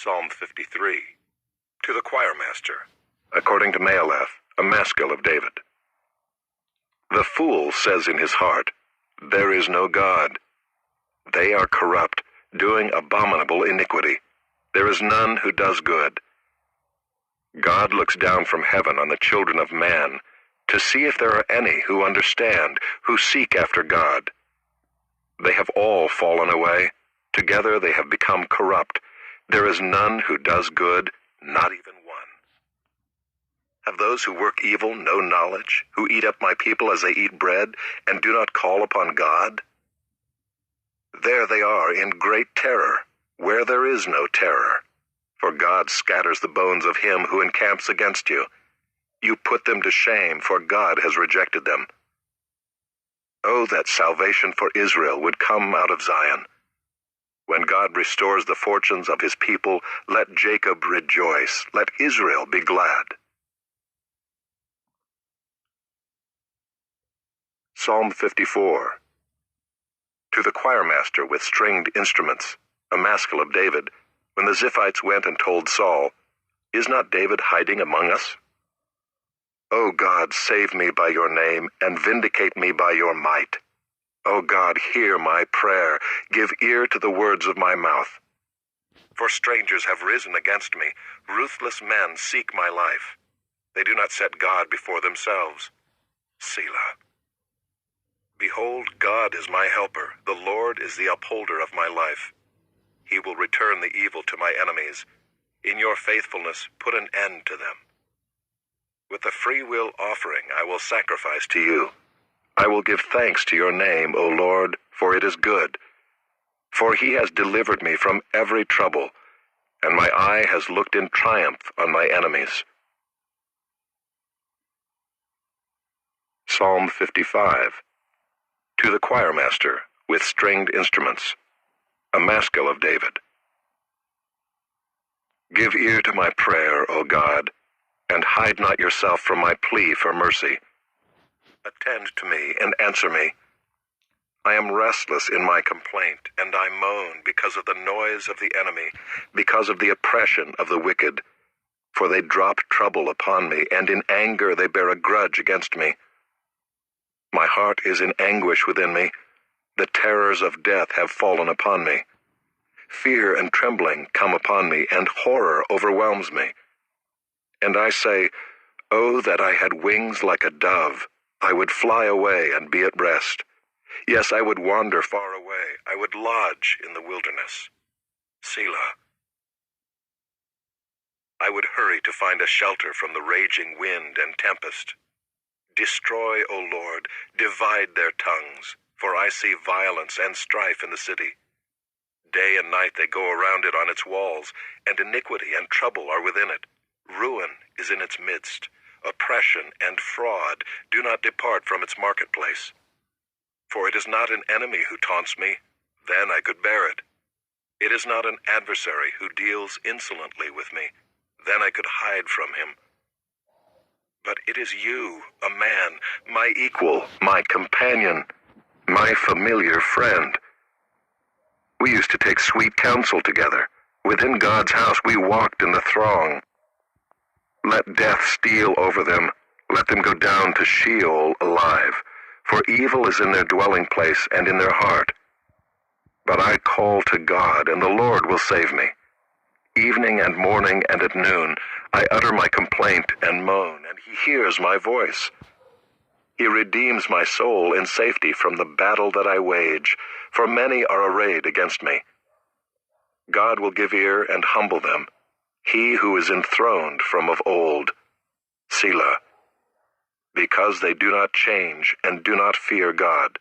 Psalm 53. To the choirmaster, according to Mahaleth, a maskil of David. The fool says in his heart, "There is no God." They are corrupt, doing abominable iniquity. There is none who does good. God looks down from heaven on the children of man to see if there are any who understand, who seek after God. They have all fallen away. Together they have become corrupt. There is none who does good, not even one. Have those who work evil no knowledge, who eat up my people as they eat bread, and do not call upon God? There they are in great terror, where there is no terror. For God scatters the bones of him who encamps against you. You put them to shame, for God has rejected them. Oh, that salvation for Israel would come out of Zion. When God restores the fortunes of his people, let Jacob rejoice, let Israel be glad. Psalm 54. To the choirmaster with stringed instruments, a maskil of David, when the Ziphites went and told Saul, "Is not David hiding among us?" O God, save me by your name, and vindicate me by your might. O God, hear my prayer, give ear to the words of my mouth. For strangers have risen against me, ruthless men seek my life. They do not set God before themselves. Selah. Behold, God is my helper, the Lord is the upholder of my life. He will return the evil to my enemies. In your faithfulness, put an end to them. With the freewill offering I will sacrifice to you. I will give thanks to your name, O Lord, for it is good. For he has delivered me from every trouble, and my eye has looked in triumph on my enemies. Psalm 55. To the choirmaster with stringed instruments, a maskil of David. Give ear to my prayer, O God, and hide not yourself from my plea for mercy. Attend to me and answer me. I am restless in my complaint, and I moan because of the noise of the enemy, because of the oppression of the wicked. For they drop trouble upon me, and in anger they bear a grudge against me. My heart is in anguish within me. The terrors of death have fallen upon me. Fear and trembling come upon me, and horror overwhelms me. And I say, "Oh, that I had wings like a dove! I would fly away and be at rest. Yes, I would wander far away. I would lodge in the wilderness." Selah. I would hurry to find a shelter from the raging wind and tempest. Destroy, O Lord, divide their tongues, for I see violence and strife in the city. Day and night they go around it on its walls, and iniquity and trouble are within it. Ruin is in its midst. Oppression and fraud do not depart from its marketplace. For it is not an enemy who taunts me, then I could bear it. It is not an adversary who deals insolently with me, then I could hide from him. But it is you, a man, my equal, my companion, my familiar friend. We used to take sweet counsel together. Within God's house we walked in the throng. Let death steal over them. Let them go down to Sheol alive. For evil is in their dwelling place and in their heart. But I call to God, and the Lord will save me. Evening and morning and at noon, I utter my complaint and moan, and he hears my voice. He redeems my soul in safety from the battle that I wage, for many are arrayed against me. God will give ear and humble them, he who is enthroned from of old. Selah. Because they do not change and do not fear God.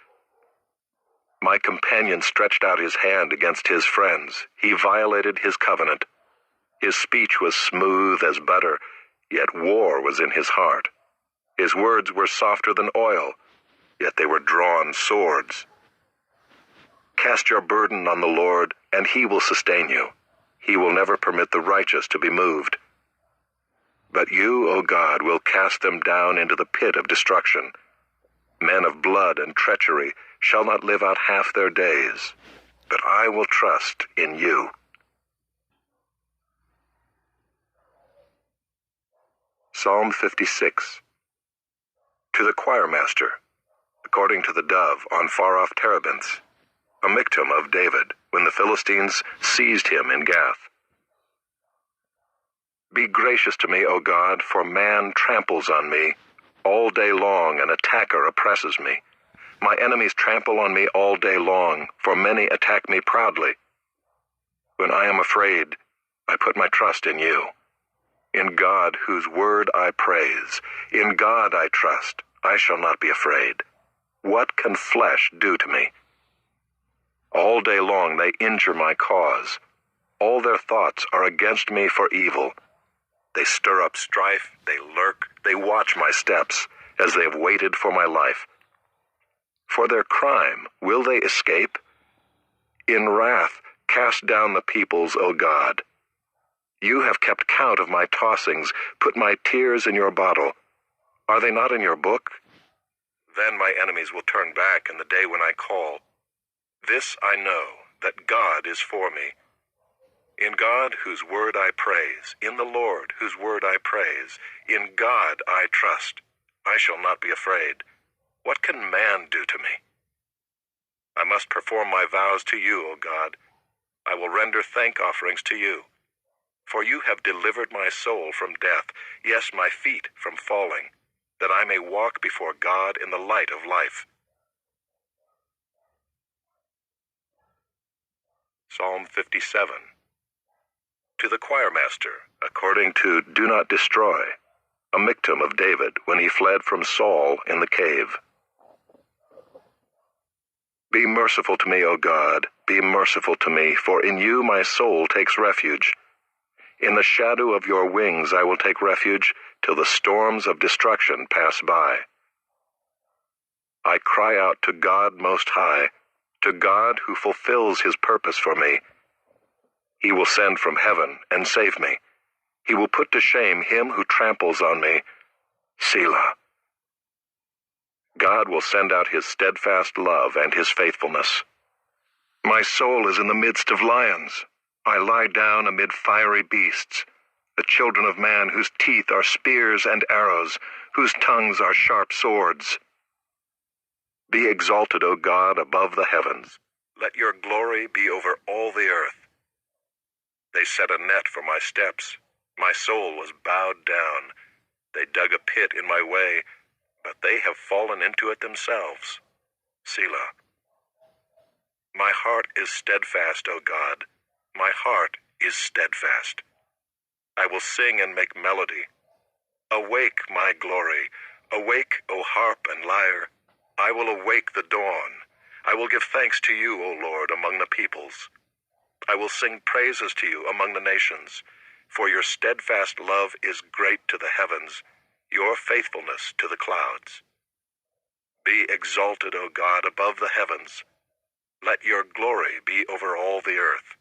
My companion stretched out his hand against his friends. He violated his covenant. His speech was smooth as butter, yet war was in his heart. His words were softer than oil, yet they were drawn swords. Cast your burden on the Lord, and he will sustain you. He will never permit the righteous to be moved. But you, O God, will cast them down into the pit of destruction. Men of blood and treachery shall not live out half their days, but I will trust in you. Psalm 56. To the choirmaster, according to the dove on far-off terebinths, a miktam of David, when the Philistines seized him in Gath. Be gracious to me, O God, for man tramples on me. All day long an attacker oppresses me. My enemies trample on me all day long, for many attack me proudly. When I am afraid, I put my trust in you. In God, whose word I praise, in God I trust, I shall not be afraid. What can flesh do to me? All day long they injure my cause. All their thoughts are against me for evil. They stir up strife, they lurk, they watch my steps, as they have waited for my life. For their crime, will they escape? In wrath, cast down the peoples, O God. You have kept count of my tossings, put my tears in your bottle. Are they not in your book? Then my enemies will turn back in the day when I call. This I know, that God is for me. In God, whose word I praise, in the Lord, whose word I praise, in God I trust. I shall not be afraid. What can man do to me? I must perform my vows to you, O God. I will render thank offerings to you. For you have delivered my soul from death, yes, my feet from falling, that I may walk before God in the light of life. Psalm 57. To the choirmaster, according to Do Not Destroy, a miktam of David when he fled from Saul in the cave. Be merciful to me, O God, be merciful to me, for in you my soul takes refuge. In the shadow of your wings I will take refuge till the storms of destruction pass by. I cry out to God Most High, to God who fulfills his purpose for me. He will send from heaven and save me. He will put to shame him who tramples on me. Selah. God will send out his steadfast love and his faithfulness. My soul is in the midst of lions. I lie down amid fiery beasts, the children of man whose teeth are spears and arrows, whose tongues are sharp swords. Be exalted, O God, above the heavens. Let your glory be over all the earth. They set a net for my steps. My soul was bowed down. They dug a pit in my way, but they have fallen into it themselves. Selah. My heart is steadfast, O God. My heart is steadfast. I will sing and make melody. Awake, my glory. Awake, O harp and lyre. I will awake the dawn. I will give thanks to you, O Lord, among the peoples. I will sing praises to you among the nations, for your steadfast love is great to the heavens, your faithfulness to the clouds. Be exalted, O God, above the heavens. Let your glory be over all the earth.